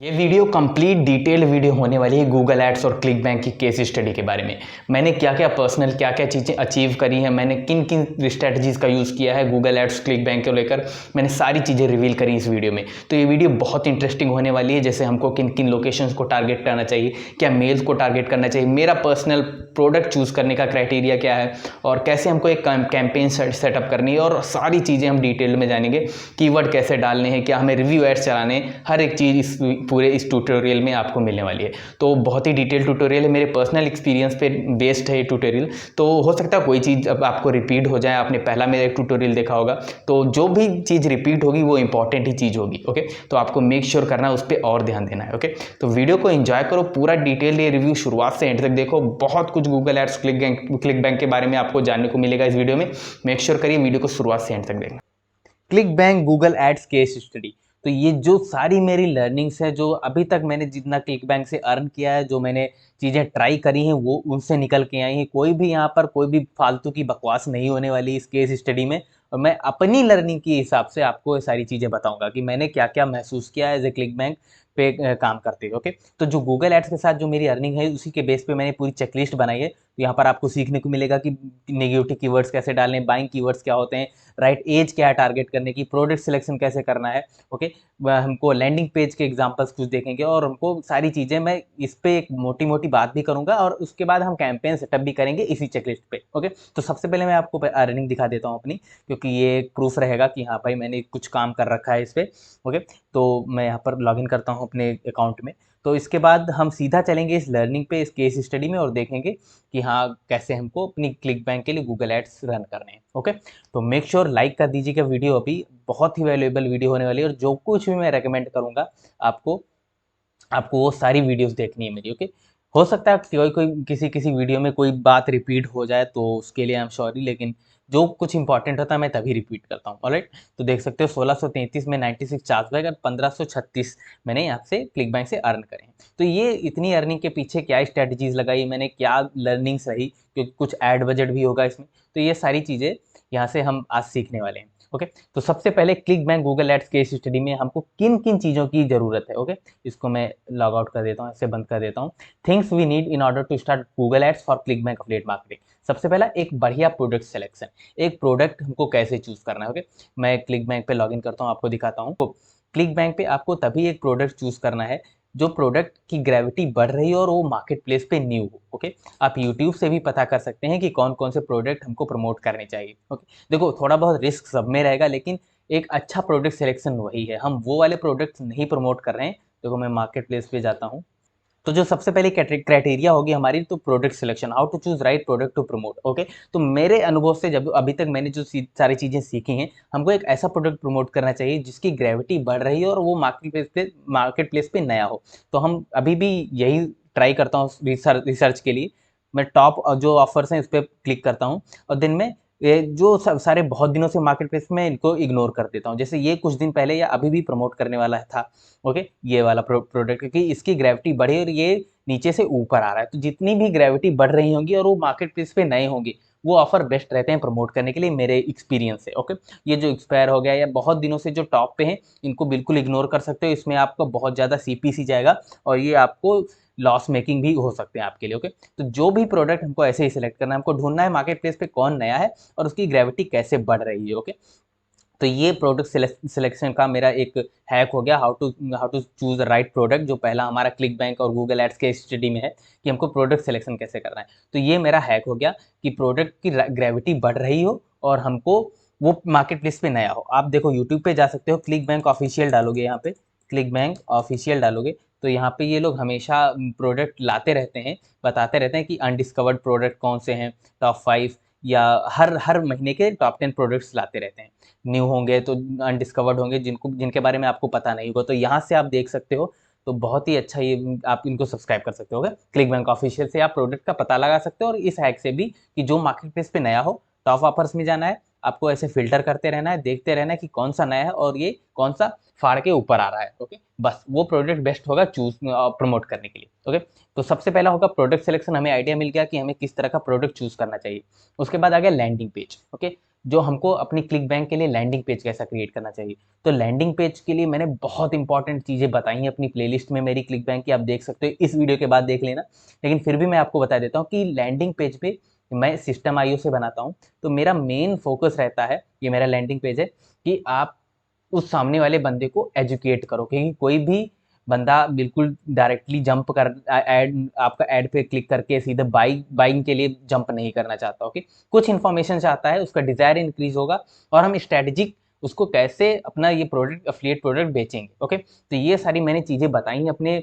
ये video complete detailed video होने वाली है गूगल एड्स और क्लिक बैंक की केस स्टडी के बारे में। मैंने क्या क्या पर्सनल क्या क्या चीज़ें अचीव करी हैं, मैंने किन किन स्ट्रैटेजीज़ का यूज़ किया है गूगल एड्स क्लिक बैंक को लेकर, मैंने सारी चीज़ें रिवील करी इस वीडियो में। तो ये वीडियो बहुत इंटरेस्टिंग होने वाली है, जैसे हमको किन किन लोकेशंस को टारगेट करना चाहिए, क्या मेल्स को टारगेट करना चाहिए, मेरा पर्सनल प्रोडक्ट चूज़ करने का क्राइटेरिया क्या है और कैसे हमको एक कैंपेन सेटअप करनी है, और सारी चीज़ें हम डिटेल में जानेंगे। कीवर्ड कैसे डालने हैं, क्या हमें रिव्यू एड्स चलाने हैं, हर एक चीज़ इस ट्यूटोरियल में आपको मिलने वाली है। तो बहुत ही डिटेल ट्यूटोरियल है, मेरे पर्सनल एक्सपीरियंस पे बेस्ड है ये ट्यूटोरियल। तो हो सकता है कोई चीज़ अब आपको रिपीट हो जाए, आपने पहला मेरा एक ट्यूटोरियल देखा होगा, तो जो भी चीज़ रिपीट होगी वो इंपॉर्टेंट ही चीज़ होगी। ओके, तो आपको मेक श्योर करना है, उस पर और ध्यान देना है। ओके, तो वीडियो को एंजॉय करो, पूरा डिटेल ये रिव्यू शुरुआत से एंड तक देखो। बहुत कुछ गूगल एड्स क्लिक बैंक के बारे में आपको जानने को मिलेगा इस वीडियो में। मेक श्योर करिए वीडियो को शुरुआत से एंड तक देखना। ClickBank Google ads case study, तो ये जो सारी मेरी लर्निंग्स है, जो अभी तक मैंने जितना क्लिक बैंक से अर्न किया है, जो मैंने चीज़ें ट्राई करी हैं वो उनसे निकल के आई हैं। कोई भी यहाँ पर कोई भी फालतू की बकवास नहीं होने वाली इस केस स्टडी में, और मैं अपनी लर्निंग के हिसाब से आपको ये सारी चीज़ें बताऊंगा कि मैंने क्या क्या महसूस किया है एज ए क्लिक बैंक पे काम करते हुए। ओके, तो जो गूगल एड्स के साथ जो मेरी अर्निंग है उसी के बेस पे मैंने पूरी चेकलिस्ट बनाई है। तो यहाँ पर आपको सीखने को मिलेगा कि नेगेटिव कीवर्ड्स कैसे डालने, बाइंग कीवर्ड्स क्या होते हैं, राइट एज क्या है टारगेट करने की, प्रोडक्ट सिलेक्शन कैसे करना है। ओके, हमको लैंडिंग पेज के एग्जांपल्स कुछ देखेंगे, और हमको सारी चीज़ें मैं इस पे एक मोटी मोटी बात भी करूंगा, और उसके बाद हम कैंपेन सेटअप भी करेंगे इसी चेकलिस्ट पे। ओके, तो सबसे पहले मैं आपको अर्निंग दिखा देता हूँ अपनी, क्योंकि ये प्रूफ रहेगा कि हाँ भाई मैंने कुछ काम कर रखा है इस पे। ओके, तो मैं यहाँ पर लॉगिन करता हूँ अपने अकाउंट में। तो इसके बाद हम सीधा चलेंगे इस लर्निंग पे, इस केस स्टडी में, और देखेंगे कि हाँ कैसे हमको अपनी क्लिक बैंक के लिए गूगल एड्स रन करने हैं। ओके, तो मेक श्योर लाइक कर दीजिएगा वीडियो, अभी बहुत ही वैल्यूएबल वीडियो होने वाली है, और जो कुछ भी मैं रेकमेंड करूंगा आपको आपको वो सारी वीडियोस देखनी है मेरी। ओके, हो सकता है कोई कोई किसी किसी वीडियो में कोई बात रिपीट हो जाए, तो उसके लिए आई एम सॉरी, लेकिन जो कुछ इंपॉर्टेंट होता है मैं तभी रिपीट करता हूँ। ऑलराइट, तो देख सकते हो 1633 में 96 चार्जबैक और 1536 मैंने यहाँ से क्लिक बैंक से अर्न करे हैं। तो ये इतनी अर्निंग के पीछे क्या स्ट्रेटजीज लगाई मैंने, क्या लर्निंग्स रही, क्योंकि कुछ ऐड बजट भी होगा इसमें, तो ये सारी चीज़ें यहाँ से हम आज सीखने वाले हैं। ओके, तो सबसे पहले ClickBank Google ads case study में हमको किन किन चीज़ों की ज़रूरत है। ओके, इसको मैं लॉग आउट कर देता हूँ, ऐसे बंद कर देता हूँ। Things we need in order to start Google ads for ClickBank affiliate marketing. सबसे पहला एक बढ़िया प्रोडक्ट सिलेक्शन, एक प्रोडक्ट हमको कैसे चूज करना है। ओके, मैं क्लिक बैंक पे लॉगिन करता हूँ, आपको दिखाता हूँ। तो क्लिक बैंक पे आपको तभी एक प्रोडक्ट चूज करना है जो प्रोडक्ट की ग्रेविटी बढ़ रही हो और वो मार्केट प्लेस पे न्यू हो। ओके, आप यूट्यूब से भी पता कर सकते हैं कि कौन कौन से प्रोडक्ट हमको प्रमोट करने चाहिए। ओके, देखो थोड़ा बहुत रिस्क सब में रहेगा, लेकिन एक अच्छा प्रोडक्ट सिलेक्शन वही है। हम वो वाले प्रोडक्ट्स नहीं प्रमोट कर रहे हैं। देखो मैं मार्केट प्लेस पे जाता हूँ, तो जो सबसे पहले क्राइटेरिया होगी हमारी, तो product selection, how to choose right product to promote. Okay, तो मेरे अनुभव से जब अभी तक मैंने जो सारी चीज़ें सीखी हैं, हमको एक ऐसा प्रोडक्ट प्रमोट करना चाहिए जिसकी ग्रेविटी बढ़ रही है और वो मार्केट प्लेस पे नया हो। तो हम अभी भी यही ट्राई करता हूँ रिसर्च के लिए। मैं टॉप जो ऑफर्स हैं इस पर क्लिक करता हूँ, और दिन में ये जो सारे बहुत दिनों से मार्केट प्लेस में इनको इग्नोर कर देता हूँ। जैसे ये कुछ दिन पहले या अभी भी प्रमोट करने वाला था। ओके, ये वाला प्रोडक्ट, क्योंकि इसकी ग्रेविटी बढ़ी और ये नीचे से ऊपर आ रहा है, तो जितनी भी ग्रेविटी बढ़ रही होंगी और वो मार्केट प्लेस पे नए होंगे, वो ऑफर बेस्ट रहते हैं प्रमोट करने के लिए, मेरे एक्सपीरियंस से। ओके, ये जो एक्सपायर हो गया या बहुत दिनों से जो टॉप पे हैं, इनको बिल्कुल इग्नोर कर सकते हो। इसमें आपका बहुत ज़्यादा सीपीसी जाएगा और ये आपको लॉस मेकिंग भी हो सकते हैं आपके लिए। ओके, तो जो भी प्रोडक्ट हमको ऐसे ही सिलेक्ट करना है, हमको ढूंढना है मार्केट प्लेस पे कौन नया है और उसकी ग्रेविटी कैसे बढ़ रही है। ओके, तो ये प्रोडक्ट सिलेक्शन का मेरा एक हैक हो गया, how to choose the right product, जो पहला हमारा क्लिक बैंक और गूगल एड्स के स्टडी में है कि हमको प्रोडक्ट सिलेक्शन कैसे करना है। तो ये मेरा हैक हो गया कि प्रोडक्ट की ग्रेविटी बढ़ रही हो और हमको वो मार्केट प्लेस पे नया हो। आप देखो यूट्यूब पे जा सकते हो, क्लिक बैंक ऑफिशियल डालोगे, यहाँ पे क्लिक बैंक ऑफिशियल डालोगे, तो यहाँ पे ये लोग हमेशा प्रोडक्ट लाते रहते हैं, बताते रहते हैं कि अनडिस्कवर्ड प्रोडक्ट कौन से हैं, टॉप 5, या हर महीने के टॉप 10 प्रोडक्ट्स लाते रहते हैं। न्यू होंगे तो अनडिस्कवर्ड होंगे, जिनके बारे में आपको पता नहीं होगा, तो यहाँ से आप देख सकते हो। तो बहुत ही अच्छा, ये आप इनको सब्सक्राइब कर सकते हो। क्लिक बैंक ऑफिशियल से आप प्रोडक्ट का पता लगा सकते हो, और इस हैक से भी कि जो मार्केट प्लेस पे नया हो, टॉप ऑफर्स में जाना है आपको, ऐसे फिल्टर करते रहना है, देखते रहना है कि कौन सा नया है और ये कौन सा फाड़ के ऊपर आ रहा है। ओके, बस वो प्रोडक्ट बेस्ट होगा चूज प्रमोट करने के लिए। ओके, तो सबसे पहला होगा प्रोडक्ट सिलेक्शन, हमें आइडिया मिल गया कि हमें किस तरह का प्रोडक्ट चूज करना चाहिए। उसके बाद आ गया लैंडिंग पेज। ओके, जो हमको अपनी क्लिक बैंक के लिए लैंडिंग पेज कैसा क्रिएट करना चाहिए। तो लैंडिंग पेज के लिए मैंने बहुत इंपॉर्टेंट चीज़ें बताई हैं अपनी प्लेलिस्ट में मेरी क्लिक बैंक की, आप देख सकते हो, इस वीडियो के बाद देख लेना। लेकिन फिर भी मैं आपको बता देता हूँ कि लैंडिंग पेज पे मैं सिस्टम आईओ से बनाता हूँ, तो मेरा मेन फोकस रहता है, ये मेरा लैंडिंग पेज है, कि आप उस सामने वाले बंदे को एजुकेट करो, क्योंकि कोई भी बंदा बिल्कुल डायरेक्टली जंप कर ऐड आपका ऐड पे क्लिक करके सीधे बाइंग के लिए जंप नहीं करना चाहता। ओके, कुछ इन्फॉर्मेशन चाहता है, उसका डिजायर इंक्रीज होगा और हम स्ट्रेटेजिक उसको कैसे अपना ये प्रोडक्ट अफिलिएट प्रोडक्ट बेचेंगे। ओके, तो ये सारी मैंने चीज़ें बताई हैं अपने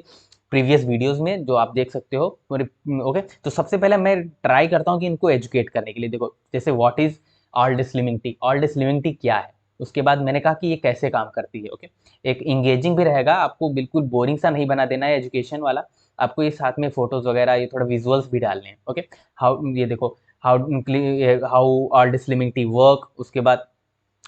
प्रीवियस वीडियोस में, जो आप देख सकते हो। ओके, तो सबसे पहले मैं ट्राई करता हूँ कि इनको एजुकेट करने के लिए। देखो, जैसे what is old slimming T, old slimming T क्या है, उसके बाद मैंने कहा कि ये कैसे काम करती है। ओके, एक इंगेजिंग भी रहेगा, आपको बिल्कुल बोरिंग सा नहीं बना देना है एजुकेशन वाला, आपको ये साथ में फोटोज वगैरह, ये थोड़ा विजुअल्स भी डालने हैं। ओके, हाउ, ये देखो, how old slimming T work, उसके बाद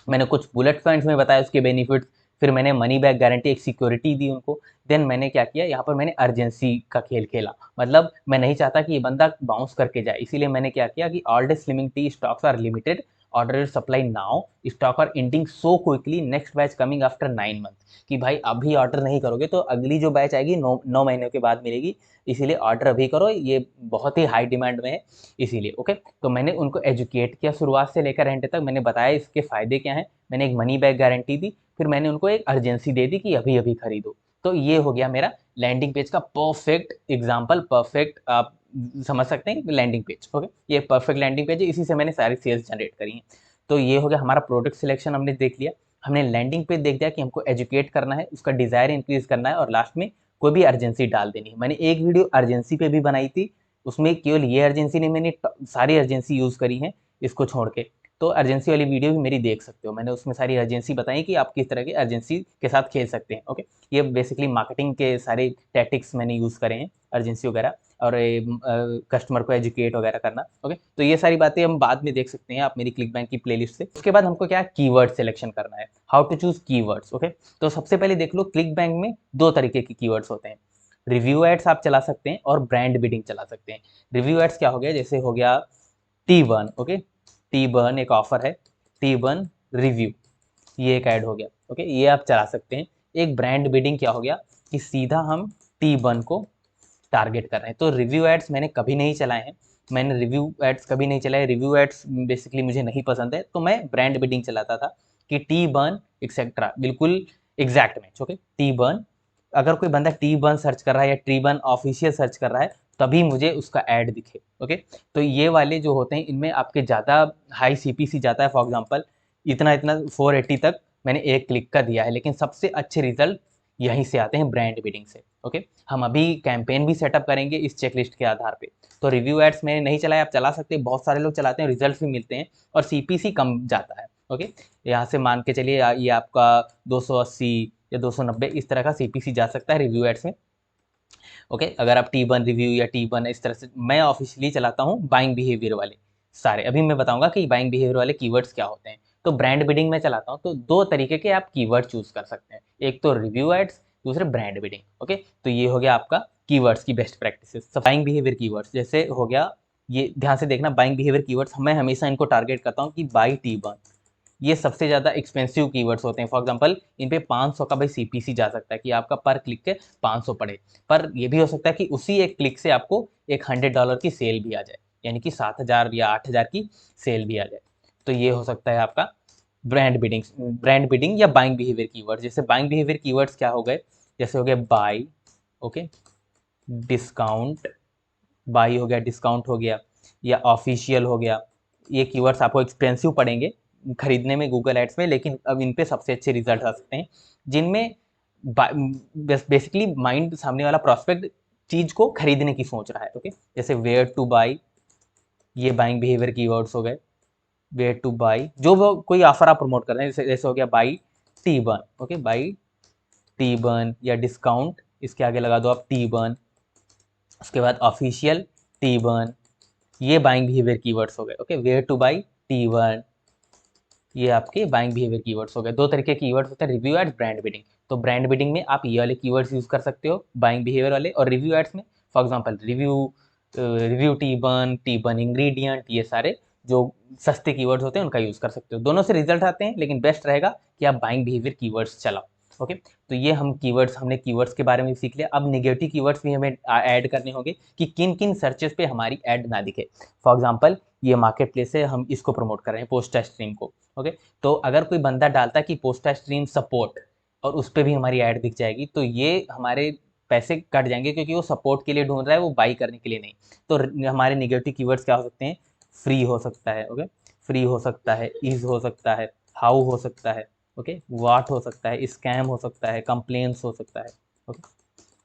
मैंने कुछ बुलेट पॉइंट्स में बताया उसके बेनिफिट्स, फिर मैंने मनी बैक गारंटी, एक सिक्योरिटी दी उनको। देन मैंने क्या किया, यहाँ पर मैंने अर्जेंसी का खेल खेला, मतलब मैं नहीं चाहता कि ये बंदा बाउंस करके जाए, इसीलिए मैंने क्या किया कि all slimming tea stocks are limited, order supply now, stock are ending so quickly, next batch coming after 9 month, कि भाई अभी ऑर्डर नहीं करोगे तो अगली जो बैच आएगी 9 महीने के बाद मिलेगी, इसीलिए ऑर्डर अभी करो, ये बहुत ही हाई डिमांड में है इसीलिए। ओके, तो मैंने उनको एजुकेट किया शुरुआत से लेकर एंड तक, मैंने बताया इसके फ़ायदे क्या हैं, मैंने एक मनी बैक गारंटी दी, फिर मैंने उनको एक अर्जेंसी दे दी कि अभी अभी खरीदो। तो ये हो गया मेरा लैंडिंग पेज का परफेक्ट एग्जाम्पल, परफेक्ट आप समझ सकते हैं लैंडिंग पेज। ओके, ये परफेक्ट लैंडिंग पेज है, इसी से मैंने सारी सेल्स जनरेट करी हैं। तो ये हो गया हमारा प्रोडक्ट सिलेक्शन, हमने देख लिया, हमने लैंडिंग पेज देख दिया कि हमको एजुकेट करना है, उसका डिज़ायर इंक्रीज करना है, और लास्ट में कोई भी अर्जेंसी डाल देनी है। मैंने एक वीडियो अर्जेंसी पे भी बनाई थी, उसमें केवल ये अर्जेंसी नहीं, मैंने सारी अर्जेंसी यूज़ करी हैं इसको छोड़ के, तो अर्जेंसी वाली वीडियो भी मेरी देख सकते हो, मैंने उसमें सारी अर्जेंसी बताई कि आप किस तरह की अर्जेंसी के साथ खेल सकते हैं। ओके, ये बेसिकली मार्केटिंग के सारे टैक्टिक्स मैंने यूज़ करे हैं, अर्जेंसी वगैरह, और कस्टमर को एजुकेट वगैरह करना। ओके, तो ये सारी बातें हम बाद में देख सकते हैं आप मेरी क्लिक बैंक की प्लेलिस्ट से। उसके बाद हमको क्या कीवर्ड सिलेक्शन करना है, how to choose keywords. Okay, तो सबसे पहले देख लो, क्लिक बैंक में दो तरीके के कीवर्ड्स होते हैं, रिव्यू एड्स आप चला सकते हैं और ब्रांड बिडिंग चला सकते हैं। रिव्यू एड्स क्या हो गया, जैसे हो गया T1, ओके, T1 एक ऑफर है, T1 रिव्यू, ये एक ऐड हो गया। ओके, ये आप चला सकते हैं। एक ब्रांड बिडिंग क्या हो गया कि सीधा हम T1 को टारगेट कर रहे हैं। तो रिव्यू एड्स मैंने कभी नहीं चलाए हैं, मैंने रिव्यू एड्स कभी नहीं चलाए, रिव्यू एड्स बेसिकली मुझे नहीं पसंद है, तो मैं ब्रांड बिडिंग चलाता था कि T1 एक्सेट्रा, बिल्कुल एग्जैक्ट मैच। ओके, T1, अगर कोई बंदा T1 सर्च कर रहा है या T1 ऑफिशियल सर्च कर रहा है, तभी मुझे उसका ऐड दिखे। ओके, तो ये वाले जो होते हैं, इनमें आपके ज़्यादा हाई CPC जाता है, फॉर एग्जांपल इतना इतना 480 तक मैंने एक क्लिक का दिया है, लेकिन सबसे अच्छे रिजल्ट यहीं से आते हैं, ब्रांड बिडिंग से। ओके, हम अभी कैंपेन भी सेटअप करेंगे इस चेकलिस्ट के आधार पे। तो रिव्यू एड्स मैंने नहीं चलाया, आप चला सकते हैं, बहुत सारे लोग चलाते हैं, रिजल्ट भी मिलते हैं और CPC कम जाता है। ओके, यहाँ से मान के चलिए ये आपका 280 या 290 इस तरह का CPC जा सकता है रिव्यू एड्स में। ओके, अगर आप T1 रिव्यू या T1 इस तरह से, मैं ऑफिशियली चलाता हूँ बाइंग बिहेवियर वाले सारे, अभी मैं बताऊंगा कि बाइंग बिहेवियर वाले कीवर्ड्स क्या होते हैं। तो ब्रांड बिडिंग में चलाता हूँ, तो दो तरीके के आप कीवर्ड चूज कर सकते हैं, एक तो रिव्यू एड्स, दूसरे ब्रांड बिडिंग। ओके, तो ये हो गया आपका कीवर्ड्स की best practices. Buying behaviour keywords जैसे हो गया, ये ध्यान से देखना, बाइंग बिहेवियर कीवर्ड्स मैं हमेशा इनको टारगेट करता हूँ कि बाई T1, ये सबसे ज़्यादा एक्सपेंसिव कीवर्ड्स होते हैं। फॉर एग्जांपल इन पे 500 का भाई CPC जा सकता है कि आपका पर क्लिक के 500 पड़े, पर ये भी हो सकता है कि उसी एक क्लिक से आपको एक $100 की सेल भी आ जाए, यानी कि 7,000 या 8,000 की सेल भी आ जाए। तो ये हो सकता है आपका ब्रांड बिडिंग या बाइंग बिहेवियर कीवर्ड। जैसे बाइंग बिहेवियर कीवर्ड्स क्या हो गए, जैसे हो गया बाई, ओके, डिस्काउंट, बाई हो गया, डिस्काउंट हो गया, या ऑफिशियल हो गया। ये कीवर्ड्स आपको एक्सपेंसिव पड़ेंगे खरीदने में गूगल एड्स में, लेकिन अब इन पे सबसे अच्छे रिजल्ट आ सकते हैं, जिनमें बेसिकली माइंड सामने वाला प्रॉस्पेक्ट चीज को खरीदने की सोच रहा है। ओके, जैसे वेयर टू बाई, ये बाइंग बिहेवियर कीवर्ड्स हो गए। वेयर टू बाई, जो वो कोई ऑफर आप प्रमोट कर रहे हैं, जैसे जैसे हो गया by T1, okay, by T1, या डिस्काउंट, इसके आगे लगा दो आप T1, उसके बाद ऑफिशियल T1, ये बाइंग बिहेवियर कीवर्ड्स हो गए। Okay, where two by T1, ये आपके बाइंग बिहेवियर कीवर्ड्स हो गए। दो तरीके के कीवर्ड्स होते हैं, रिव्यू एड्स, ब्रांड बिडिंग। तो ब्रांड बिडिंग में आप ये वाले कीवर्ड्स यूज कर सकते हो, बाइंग बिहेवियर वाले, और रिव्यू एड्स में for example review T1 ingredient, ये सारे जो सस्ते कीवर्ड्स होते हैं उनका यूज़ कर सकते हो। दोनों से रिजल्ट आते हैं, लेकिन बेस्ट रहेगा कि आप बाइंग बिहेवियर कीवर्ड्स चलाओ। ओके, तो ये हमने कीवर्ड्स के बारे में सीख लिया। अब निगेटिव कीवर्ड्स भी हमें ऐड करने होंगे कि किन किन सर्चेस पे हमारी ऐड ना दिखे। फॉर एग्जांपल ये मार्केट प्लेस है, हम इसको प्रमोट कर रहे हैं, पोस्टा स्ट्रीम को। ओके, तो अगर कोई बंदा डालता है कि पोस्टा स्ट्रीम सपोर्ट और उस पर भी हमारी ऐड दिख जाएगी, तो ये हमारे पैसे कट जाएंगे, क्योंकि वो सपोर्ट के लिए ढूंढ रहा है, वो बाई करने के लिए नहीं। तो हमारे निगेटिव कीवर्ड्स क्या हो सकते हैं? फ्री हो सकता है, ओके, फ्री हो सकता है, इज हो सकता है, हाउ हो सकता है, ओके, वाट हो सकता है, स्कैम हो सकता है, कंप्लेंट्स हो सकता है, ओके,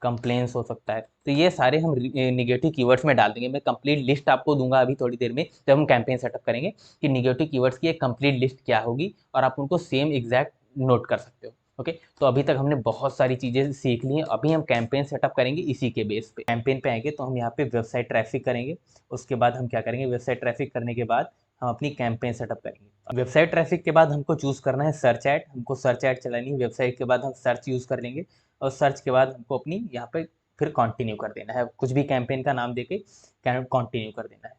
कंप्लेंट्स हो सकता है। तो ये सारे हम निगेटिव कीवर्ड्स में डाल देंगे। मैं कंप्लीट लिस्ट आपको दूंगा अभी थोड़ी देर में, जब हम कैंपेन सेटअप करेंगे, कि निगेटिव कीवर्ड्स की एक कंप्लीट लिस्ट क्या होगी, और आप उनको सेम एग्जैक्ट नोट कर सकते हो। ओके, तो अभी तक हमने बहुत सारी चीज़ें सीख ली हैं। अभी हम कैंपेन सेटअप करेंगे इसी के बेस पे। कैंपेन पे आएंगे तो हम यहाँ पे वेबसाइट ट्रैफिक करेंगे। उसके बाद हम क्या करेंगे, वेबसाइट ट्रैफिक करने के बाद हम अपनी कैंपेन सेटअप करेंगे। वेबसाइट ट्रैफिक के बाद हमको चूज़ करना है सर्च ऐड। हमको सर्च ऐड चलानी है। वेबसाइट के बाद हम सर्च यूज़ कर लेंगे, और सर्च के बाद हमको अपनी यहाँ पे फिर कंटिन्यू कर देना है। कुछ भी कैंपेन का नाम देके कंटिन्यू कर देना है।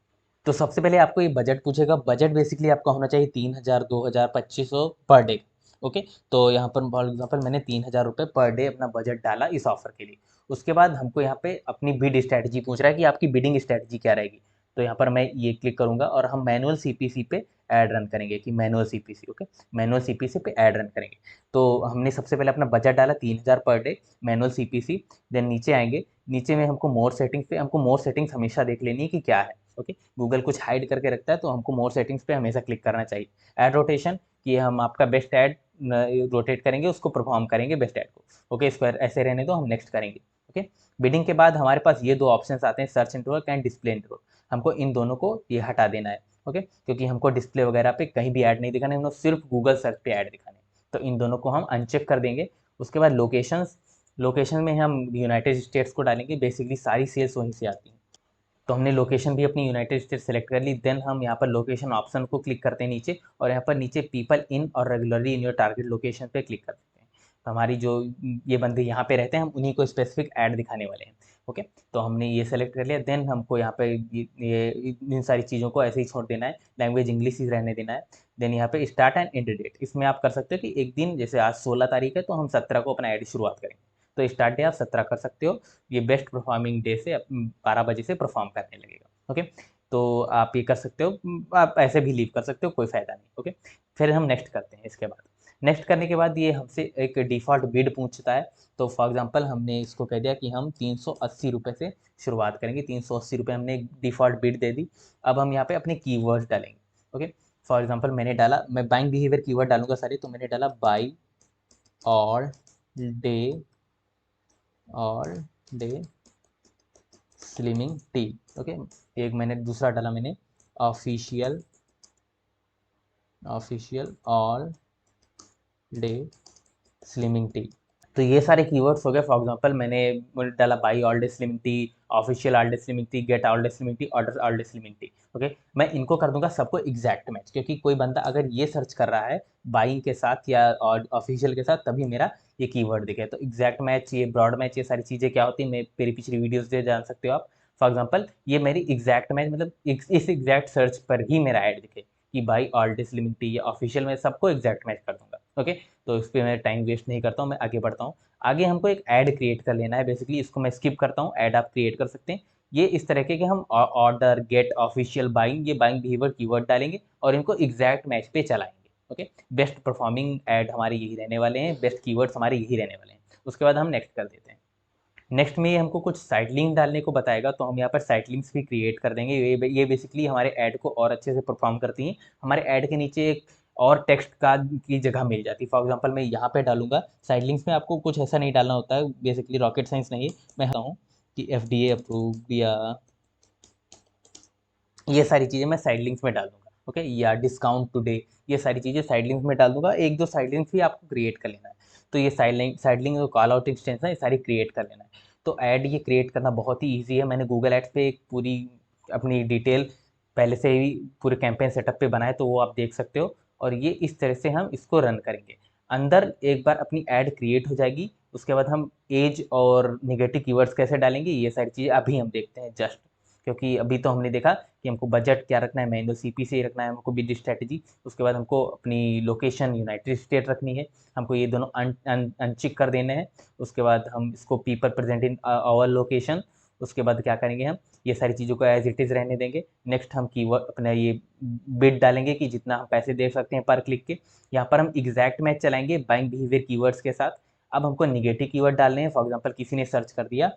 तो सबसे पहले आपको ये बजट पूछेगा। बजट बेसिकली आपका होना चाहिए 3000, 2000, 2500 पर डे। ओके, तो यहाँ पर फॉर एग्जाम्पल मैंने 3000 रुपये पर डे अपना बजट डाला इस ऑफर के लिए। उसके बाद हमको यहाँ पे अपनी बिड स्ट्रैटेजी पूछ रहा है कि आपकी बिडिंग स्ट्रैटेजी क्या रहेगी। तो यहाँ पर मैं ये क्लिक करूँगा और हम मैनुअल सीपीसी पे ऐड रन करेंगे, कि manual CPC. Okay, manual CPC पे ऐड रन करेंगे। तो हमने सबसे पहले अपना बजट डाला 3000 per day, manual CPC. Then नीचे आएंगे, नीचे में हमको मोर सेटिंग्स पे, हमको मोर सेटिंग्स हमेशा देख लेनी है कि क्या है। ओके, गूगल कुछ हाइड करके रखता है, तो हमको मोर सेटिंग्स पे हमेशा क्लिक करना चाहिए। ऐड रोटेशन, कि हम आपका बेस्ट ऐड रोटेट करेंगे, उसको परफॉर्म करेंगे बेस्ट ऐड को। ओके, इसको ऐसे रहने दो, हम नेक्स्ट करेंगे। ओके, बिडिंग के बाद हमारे पास ये दो ऑप्शंस आते हैं, search network and display network. हमको इन दोनों को ये हटा देना है। ओके, क्योंकि हमको डिस्प्ले वगैरह पे कहीं भी ऐड नहीं दिखाना है, हमको सिर्फ गूगल सर्च पे ऐड दिखाने हैं। तो इन दोनों को हम अनचेक कर देंगे। उसके बाद लोकेशंस, लोकेशन में हम यूनाइटेड स्टेट्स को डालेंगे। बेसिकली सारी सेल्स वहीं से आती हैं, तो हमने लोकेशन भी अपनी यूनाइटेड स्टेट सेलेक्ट कर ली। देन हम यहाँ पर लोकेशन ऑप्शन को क्लिक करते हैं नीचे, और यहाँ पर नीचे पीपल इन और regularly in your target location पे क्लिक कर देते हैं। तो हमारी जो ये बंदे यहाँ पे रहते हैं, हम उन्हीं को स्पेसिफिक ऐड दिखाने वाले हैं। ओके, तो हमने ये सेलेक्ट कर लिया। देन हमको यहाँ पे ये इन सारी चीज़ों को ऐसे ही छोड़ देना है, लैंग्वेज इंग्लिश ही रहने देना है। देन यहाँ पे स्टार्ट एंड एंड डेट, इसमें आप कर सकते हो कि एक दिन, जैसे आज 16 तारीख है, तो हम 17 को अपना ऐड शुरुआत करेंगे। तो स्टार्ट डे आप 17 कर सकते हो। ये बेस्ट परफॉर्मिंग डे से 12 बजे से परफॉर्म करने लगेगा। ओके, तो आप ये कर सकते हो, आप ऐसे भी लीव कर सकते हो, कोई फ़ायदा नहीं। ओके, फिर हम नेक्स्ट करते हैं। इसके बाद नेक्स्ट करने के बाद ये हमसे एक डिफ़ॉल्ट बिड पूछता है। तो फॉर एग्जांपल हमने इसको कह दिया कि हम 380 रुपये से शुरुआत करेंगे। 380 रुपये हमने डिफ़ॉल्ट बिड दे दी। अब हम यहाँ पे अपने कीवर्ड्स डालेंगे। ओके, फॉर एग्जांपल मैंने डाला, मैं बाइंग बिहेवियर कीवर्ड डालूंगा सारे, तो मैंने डाला बाई और डे, और डे स्लिमिंग टी। ओके, एक मैंने दूसरा डाला, मैंने official, official all day slimming T. तो ये सारे कीवर्ड्स हो गए। फॉर एग्जांपल मैंने डाला by all day slimming T, official all day slimming T, get all day slimming T, order all day slimming T. Okay, मैं इनको कर दूंगा सबको एग्जैक्ट मैच, क्योंकि कोई बंदा अगर ये सर्च कर रहा है बाइंग के साथ या ऑफिशियल के साथ, तभी मेरा ये कीवर्ड दिखे। तो एग्जैक्ट मैच, ये ब्रॉड मैच, ये सारी चीज़ें क्या होती है, मेरी पिछली वीडियोज़ से जान सकते हो आप। फॉर एग्जाम्पल ये मेरी एग्जैक्ट मैच, मतलब इस एग्जैक्ट सर्च पर ही मेरा ऐड दिखे, कि by all day slimming T या ऑफिशियल, में सबको एग्जैक्ट मैच कर दूंगा। ओके, तो इस पर मैं टाइम वेस्ट नहीं करता हूँ, मैं आगे बढ़ता हूँ। आगे हमको एक ऐड क्रिएट कर लेना है। बेसिकली इसको मैं स्किप करता हूँ, ऐड आप क्रिएट कर सकते हैं। ये इस तरह के कि हम ऑर्डर, गेट, ऑफिशियल, बाइंग, ये बाइंग बिहेवियर कीवर्ड डालेंगे और इनको एग्जैक्ट मैच पे चलाएंगे। ओके, बेस्ट परफॉर्मिंग ऐड हमारे यही रहने वाले हैं, बेस्ट कीवर्ड्स हमारे यही रहने वाले हैं। उसके बाद हम नेक्स्ट कर देते हैं। नेक्स्ट में ये हमको कुछ साइड लिंक डालने को बताएगा, तो हम यहाँ पर साइड लिंक्स भी क्रिएट कर देंगे। ये बेसिकली हमारे ऐड को और अच्छे से परफॉर्म करती हैं। हमारे ऐड के नीचे एक और टेक्स्ट का की जगह मिल जाती है। फॉर एग्जांपल मैं यहाँ पे डालूंगा साइड लिंक्स में, आपको कुछ ऐसा नहीं डालना होता है, बेसिकली रॉकेट साइंस नहीं है। मैं हूँ कि FDA अप्रूव्ड, या ये सारी चीज़ें मैं साइड लिंक्स में डाल दूंगा। ओके, या डिस्काउंट टुडे, ये सारी चीज़ें साइड लिंक्स में डाल दूंगा। एक दो साइड लिंक्स भी आपको क्रिएट कर लेना है। तो ये side link call out extension है, ये सारी क्रिएट कर लेना है। तो ऐड ये क्रिएट करना बहुत ही ईजी है। मैंने गूगल एड्स पे एक पूरी अपनी डिटेल पहले से ही पूरे कैंपेन सेटअप पे बनाए, तो वो आप देख सकते हो। और ये इस तरह से हम इसको रन करेंगे। अंदर एक बार अपनी ऐड क्रिएट हो जाएगी, उसके बाद हम एज और निगेटिव कीवर्ड्स कैसे डालेंगे, ये सारी चीज़ें अभी हम देखते हैं जस्ट। क्योंकि अभी तो हमने देखा कि हमको बजट क्या रखना है, मैनुअल सीपीसी रखना है, हमको बिड स्ट्रेटजी, उसके बाद हमको अपनी लोकेशन यूनाइटेड स्टेट रखनी है, हमको ये दोनों अनचिक कर देने हैं। उसके बाद हम इसको people present in our location, उसके बाद क्या करेंगे, हम ये सारी चीज़ों को एज इट इज़ रहने देंगे। नेक्स्ट हम कीवर्ड अपना ये बिड डालेंगे कि जितना हम पैसे दे सकते हैं पर क्लिक के। यहाँ पर हम एग्जैक्ट मैच चलाएंगे बाइंग बिहेवियर कीवर्ड्स के साथ। अब हमको निगेटिव कीवर्ड डालने हैं। फॉर एग्जांपल किसी ने सर्च कर दिया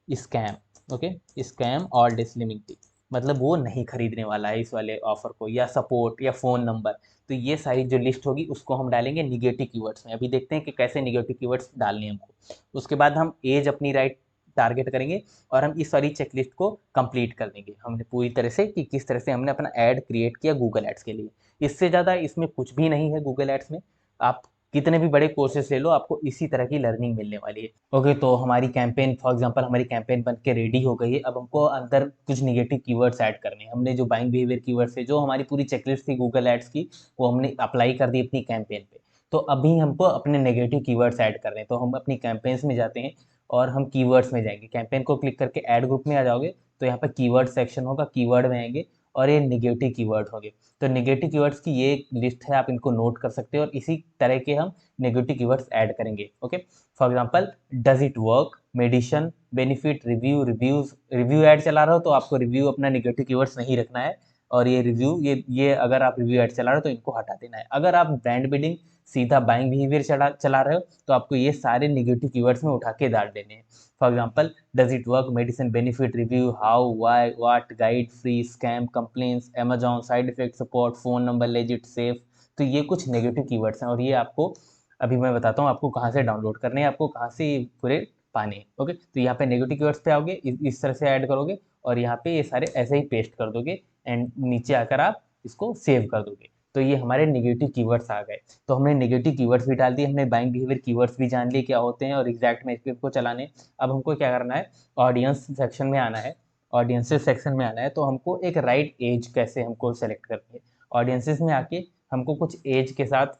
स्कैम, ओके, स्कैम और डिसलिमिटिंग, मतलब वो नहीं खरीदने वाला है इस वाले ऑफर को, या सपोर्ट या फ़ोन नंबर। तो ये सारी जो लिस्ट होगी उसको हम डालेंगे निगेटिव कीवर्ड्स में। अभी देखते हैं कि कैसे निगेटिव कीवर्ड्स डालने हैं हमको। उसके बाद हम एज अपनी राइट टारगेट करेंगे और हम इस सारी चेकलिस्ट को कंप्लीट कर देंगे हमने पूरी तरह से, कि किस तरह से हमने अपना ऐड क्रिएट किया गूगल एड्स के लिए। इससे ज़्यादा इसमें कुछ भी नहीं है गूगल एड्स में। आप कितने भी बड़े कोर्सेस ले लो, आपको इसी तरह की लर्निंग मिलने वाली है। ओके, तो हमारी कैंपेन, फॉर एग्जांपल हमारी कैंपेन बन के रेडी हो गई है। अब हमको अंदर कुछ निगेटिव कीवर्ड्स ऐड करने हैं। हमने जो बाइंग बिहेवियर कीवर्ड्स है, जो हमारी पूरी चेकलिस्ट थी गूगल एड्स की, वो हमने अप्लाई कर दी अपनी कैंपेन पे। तो अभी हमको अपने नेगेटिव कीवर्ड्स ऐड करने हैं। तो हम अपनी कैंपेन्स में जाते हैं और हम कीवर्ड्स में जाएंगे। कैंपेन को क्लिक करके ऐड ग्रुप में आ जाओगे तो यहाँ पर कीवर्ड सेक्शन होगा, कीवर्ड में आएंगे और ये निगेटिव कीवर्ड होंगे। तो निगेटिव कीवर्ड्स की ये एक लिस्ट है, आप इनको नोट कर सकते हो और इसी तरह के हम नेगेटिव कीवर्ड्स ऐड करेंगे। Okay, for example does it work, medicine, benefit, review, reviews. Review add चला रहे हो तो आपको रिव्यू अपना निगेटिव कीवर्ड्स नहीं रखना है, और ये रिव्यू, ये अगर आप रिव्यू ऐड चला रहे हो तो इनको हटा देना है। अगर आप ब्रांड बिल्डिंग सीधा बाइंग बिहेवियर चला रहे हो तो आपको ये सारे निगेटिव कीवर्ड्स में उठा के डाल देने हैं। For example does it work, medicine, benefit, review, how, why, what, guide, free, scam, complaints, Amazon, side effect, support, phone number, legit, safe. तो ये कुछ नेगेटिव कीवर्ड्स हैं और ये आपको अभी मैं बताता हूँ आपको कहाँ से डाउनलोड करने हैं, आपको कहाँ से पूरे पाने हैं। ओके, तो यहाँ पे नेगेटिव कीवर्ड्स पे आओगे, इस तरह से ऐड करोगे और यहाँ पे ये सारे ऐसे ही पेस्ट कर दोगे एंड नीचे आकर आप इसको सेव कर दोगे। तो ये हमारे नेगेटिव कीवर्ड्स आ गए। तो हमने नेगेटिव कीवर्ड्स भी डाल दिए, हमने बाइंग बिहेवियर कीवर्ड्स भी जान लिए क्या होते हैं और एग्जैक्ट मैच को चलाने। अब हमको क्या करना है, ऑडियंस सेक्शन में आना है। ऑडियंसेस सेक्शन में आना है तो हमको एक राइट एज कैसे हमको सेलेक्ट करनी है। ऑडियंसेस में आके हमको कुछ एज के साथ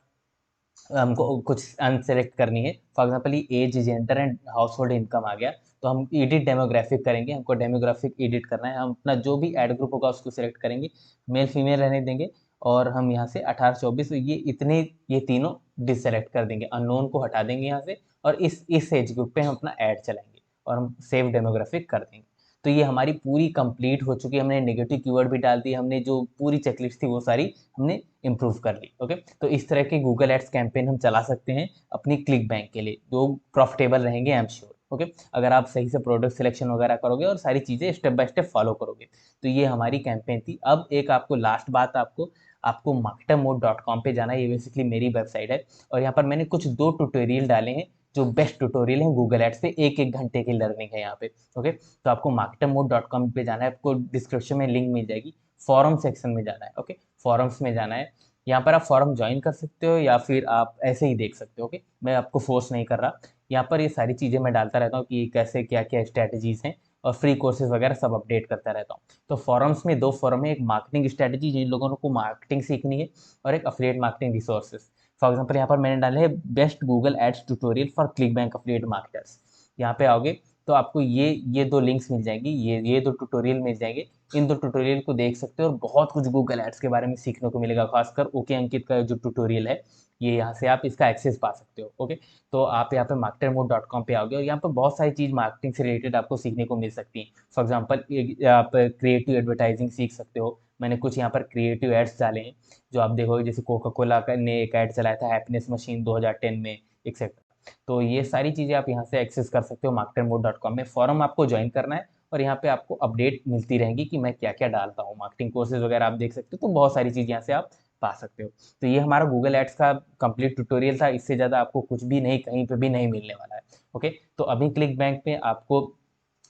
हमको कुछ अनसेलेक्ट करनी है। फॉर एग्जांपल ये age, gender and household income आ गया तो हम एडिट डेमोग्राफिक करेंगे। हमको डेमोग्राफिक एडिट करना है। हम अपना जो भी एड ग्रुप होगा उसको सिलेक्ट करेंगे, मेल फीमेल रहने देंगे और हम यहाँ से 18-24 ये तीनों डिससेलेक्ट कर देंगे, अननोन को हटा देंगे यहाँ से और इस एज ग्रुप पे हम अपना ऐड चलाएंगे और हम सेव डेमोग्राफिक कर देंगे। तो ये हमारी पूरी कंप्लीट हो चुकी है। हमने नेगेटिव कीवर्ड भी डाल दिए, हमने जो पूरी चेकलिस्ट थी वो सारी हमने इम्प्रूव कर ली। ओके, तो इस तरह के गूगल एड्स कैंपेन हम चला सकते हैं अपनी क्लिक बैंक के लिए, जो प्रॉफिटेबल रहेंगे, आई एम श्योर। ओके, अगर आप सही से प्रोडक्ट सिलेक्शन वगैरह करोगे और सारी चीज़ें स्टेप बाय स्टेप फॉलो करोगे। तो ये हमारी कैंपेन थी। अब एक आपको लास्ट बात, आपको आपको marketermode.com पे जाना है। ये बेसिकली मेरी वेबसाइट है और यहाँ पर मैंने कुछ 2 ट्यूटोरियल डाले हैं जो बेस्ट ट्यूटोरियल हैं गूगल एड्स पे। 1-1 घंटे की लर्निंग है यहाँ पे। ओके, तो आपको marketermode.com पे जाना है, आपको डिस्क्रिप्शन में लिंक मिल जाएगी। फॉरम सेक्शन में जाना है। ओके, फॉरम्स में जाना है। यहाँ पर आप फॉरम ज्वाइन कर सकते हो या फिर आप ऐसे ही देख सकते हो। ओके, मैं आपको फोर्स नहीं कर रहा। यहाँ पर ये सारी चीज़ें मैं डालता रहता हूँ कि कैसे क्या क्या स्ट्रैटेजीज़ हैं और फ्री कोर्सेज वगैरह सब अपडेट करता रहता हूँ। तो फॉरम्स में 2 फॉरम है, एक मार्केटिंग स्ट्रैटेजी जिन लोगों को मार्केटिंग सीखनी है और एक affiliate marketing resources. For example यहाँ पर मैंने डाले हैं best Google ads tutorial for ClickBank affiliate marketers. यहाँ पे आओगे तो आपको ये 2 लिंक्स मिल जाएंगी, ये 2 ट्यूटोरियल मिल जाएंगे। इन 2 ट्यूटोरियल को देख सकते हो और बहुत कुछ गूगल एड्स के बारे में सीखने को मिलेगा। खासकर ओके अंकित का जो ट्यूटोरियल है, ये यहाँ से आप इसका एक्सेस पा सकते हो। ओके, तो आप यहाँ पे marketermode.com पे आओगे और यहाँ पर बहुत सारी चीज़ मार्केटिंग से रिलेटेड आपको सीखने को मिल सकती हैं। फॉर एग्जांपल आप क्रिएटिव एडवर्टाइजिंग सीख सकते हो। मैंने कुछ यहाँ पर क्रिएटिव एड्स डाले हैं जो आप देखोगे, जैसे कोका कोला ने एक ऐड चलाया था हैप्पीनेस मशीन 2010 में, एक्सेट्रा। तो ये सारी चीज़ें आप यहाँ से एक्सेस कर सकते हो marketermode.com में। फॉरम आपको ज्वाइन करना है और यहाँ पे आपको अपडेट मिलती रहेंगी कि मैं क्या क्या डालता हूँ। मार्केटिंग कोर्सेज वगैरह आप देख सकते हो, तो बहुत सारी चीज़ यहाँ से आप पा सकते हो। तो ये हमारा गूगल एड्स का कंप्लीट ट्यूटोरियल था। इससे ज़्यादा आपको कुछ भी नहीं, कहीं पे भी नहीं मिलने वाला है। ओके, तो अभी क्लिक बैंक में आपको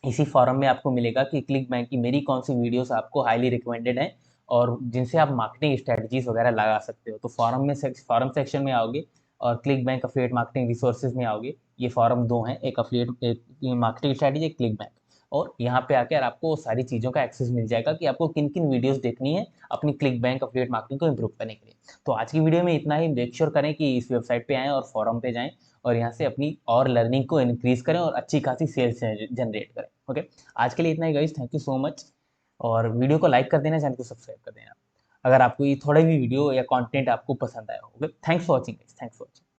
इसी फॉरम में आपको मिलेगा कि क्लिक बैंक की मेरी कौन सी वीडियोस आपको हाईली रिकमेंडेड हैं और जिनसे आप मार्केटिंग स्ट्रेटजीज वगैरह लगा सकते हो। तो फॉरम सेक्शन में आओगे और click bank affiliate marketing resources में आओगे। ये फॉरम 2 हैं, एक अफिलिएट, एक मार्केटिंग स्ट्रेटजी, एक क्लिक बैंक। और यहाँ पे आकर आपको सारी चीज़ों का एक्सेस मिल जाएगा कि आपको किन किन वीडियोस देखनी है अपनी क्लिक बैंक अफिलिएट मार्केटिंग को इंप्रूव करने के लिए। तो आज की वीडियो में इतना ही। मेक श्योर करें कि इस वेबसाइट पे आएँ और फॉरम पे जाएँ और यहाँ से अपनी और लर्निंग को इंक्रीज करें और अच्छी खासी सेल्स जनरेट करें। ओके, आज के लिए इतना ही guys, thank you so much. और वीडियो को लाइक कर देना, चैनल को सब्सक्राइब कर देना अगर आपको ये थोड़ा भी वीडियो या कंटेंट आपको पसंद आया हो। Thanks for watching, thanks for watching.